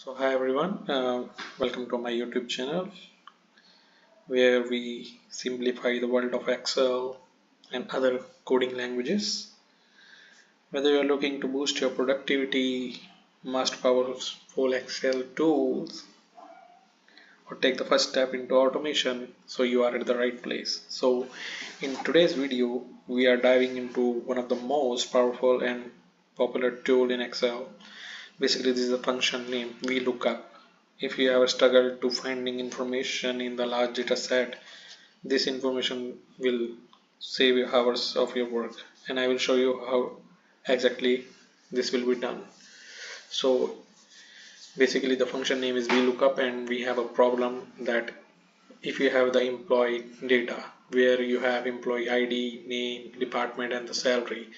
So hi everyone, welcome to my YouTube channel where we simplify the world of Excel and other coding languages. Whether you are looking to boost your productivity, master powerful Excel tools, or take the first step into automation, so you are at the right place. So in today's video, we are diving into one of the most powerful and popular tool in Excel. Basically, this is a function named VLOOKUP. If you ever struggled to finding information in the large data set, this information will save you hours of your work, and I will show you how exactly this will be done. So basically the function name is VLOOKUP, and we have a problem that if you have the employee data where you have employee ID, name, department and the salary,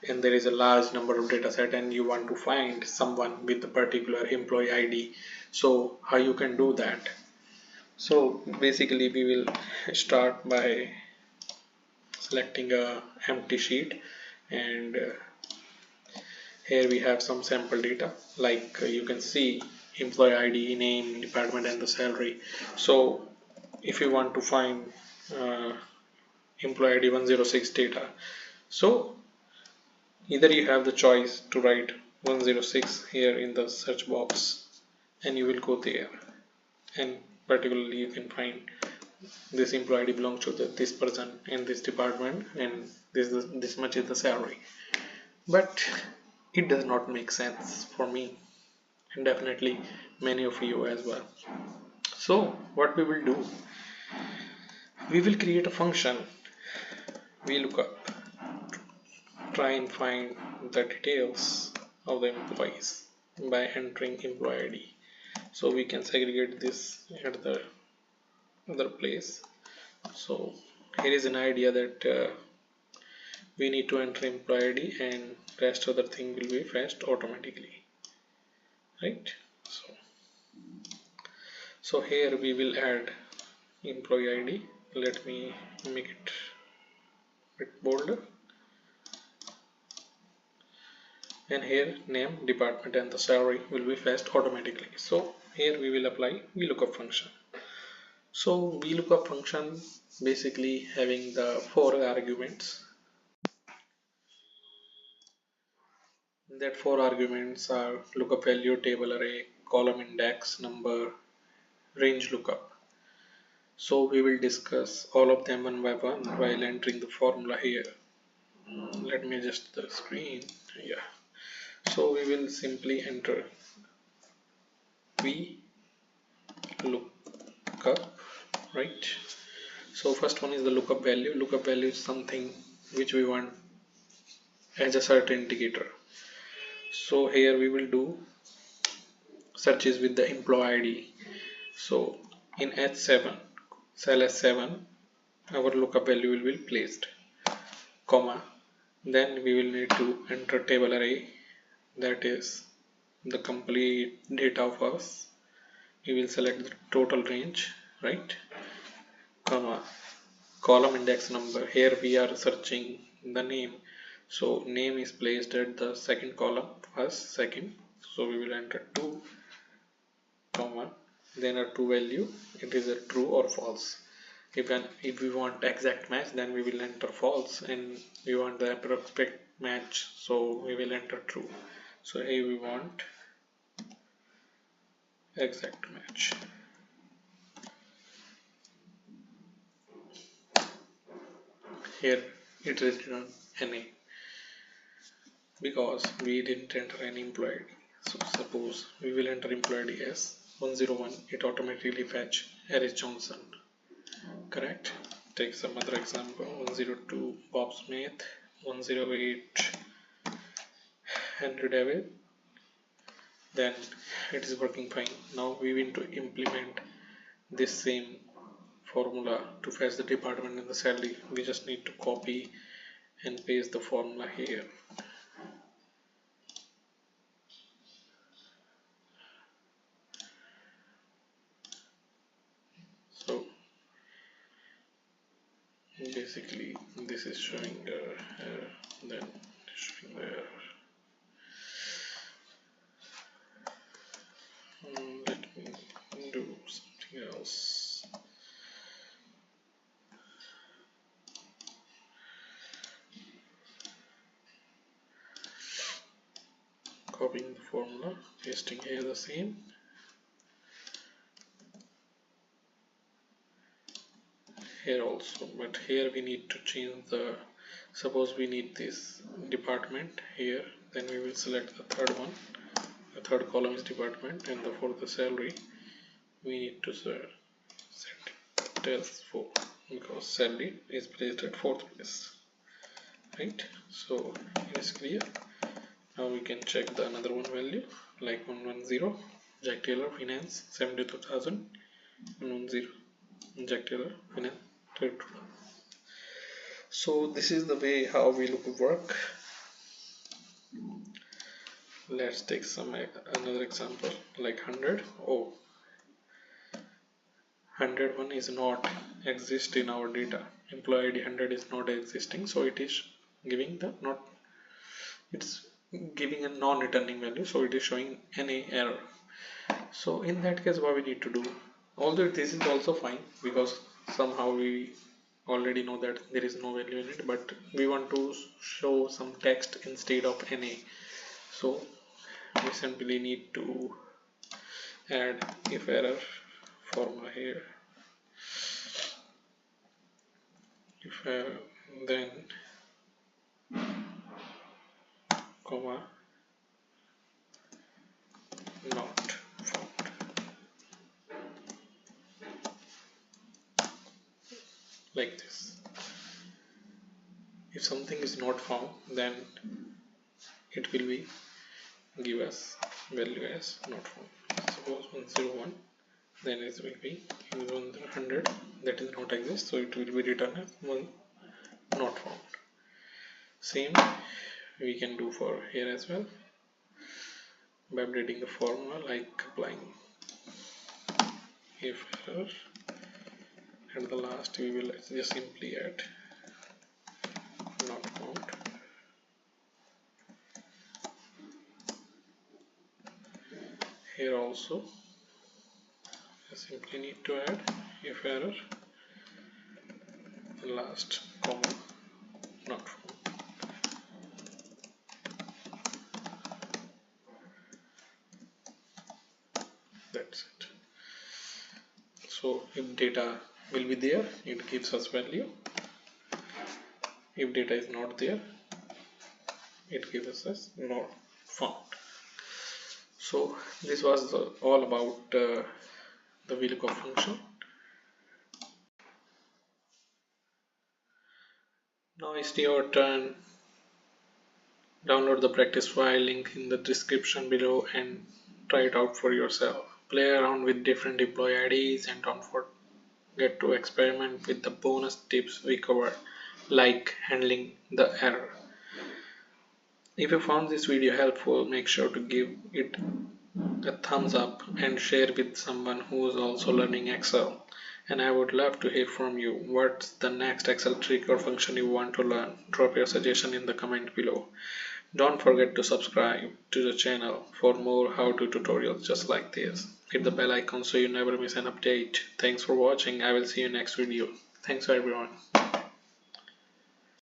and there is a large number of data set and you want to find someone with the particular employee ID, so how you can do that? So basically we will start by selecting a empty sheet, and here we have some sample data like you can see employee ID, name, department and the salary. So if you want to find uh, employee ID 106 data, so either you have the choice to write 106 here in the search box and you will go there, and particularly you can find this employee ID belongs to this person in this department and this much is the salary. But it does not make sense for me and definitely many of you as well. So what we will do, we will create a function VLOOKUP, try and find the details of the employees by entering employee ID. So we can segregate this at the other place. So here is an idea that we need to enter employee ID and rest other thing will be fetched automatically, right? So here we will add employee ID. Let me make it a bit bolder, and here name, department and the salary will be fetched automatically. So here we will apply VLOOKUP function. So VLOOKUP function basically having the four arguments. That four arguments are lookup value, table array, column index, number, range lookup. So we will discuss all of them one by one while entering the formula here. Let me adjust the screen. Yeah. So we will simply enter VLOOKUP, right? So first one is the lookup value. Lookup value is something which we want as a certain indicator. So here we will do searches with the employee ID. So in H7, cell S7, our lookup value will be placed, comma, then we will need to enter table array, that is the complete data of us. We will select the total range, right, comma, column index number. Here we are searching the name, so name is placed at the second column, first, second. So we will enter 2, comma, then a 2 value, it is a true or false. If we want exact match, then we will enter false, and we want the approximate match, so we will enter true. So here we want exact match. Here it is written NA because we didn't enter any employee ID. So suppose we will enter employee ID as 101, it automatically fetch Harris Johnson, correct? Take some other example, 102 Bob Smith, 108 Henry David, then it is working fine. Now we need to implement this same formula to fetch the department and the salary. We just need to copy and paste the formula here. So basically this is showing error, then showing the error. copying the formula, pasting here the same. Here also, but here we need to change the, suppose we need this department here, then we will select the third one. The third column is department, and for the salary we need to set it as 4 because salary is placed at 4th place, right? So it is clear. Now we can check the another one value like 110 Jack Taylor Finance 72,000, 110 Jack Taylor Finance 32,000. So this is the way how we work. Let's take another example like 100. Oh, 101 is not exist in our data. Employee ID 100 is not existing, so it is giving the not, it's giving a non-returning value, so it is showing any error. So in that case, what we need to do, although this is also fine because somehow we already know that there is no value in it, but we want to show some text instead of NA. So we simply need to add if error formula here, if error, then comma not found, like this. If something is not found, then it will be give us value as not found. Suppose 101, then it will be 100, that is not exist, so it will be written as 1 not found. Same we can do for here as well by updating the formula, like applying if error, at the last we will just simply add not found. Here also I simply need to add if error, the last comma not found. That's it. So if data will be there, it gives us value. If data is not there, it gives us not found. So this was all about the VLOOKUP function. Now it's your turn. Download the practice file, link in the description below, and try it out for yourself. Play around with different employee IDs and don't forget to experiment with the bonus tips we covered, like handling the error. If you found this video helpful, make sure to give it a thumbs up and share with someone who is also learning Excel. And I would love to hear from you. What's the next Excel trick or function you want to learn? Drop your suggestion in the comment below. Don't forget to subscribe to the channel for more how-to tutorials just like this. Hit the bell icon so you never miss an update. Thanks for watching. I will see you next video. Thanks everyone.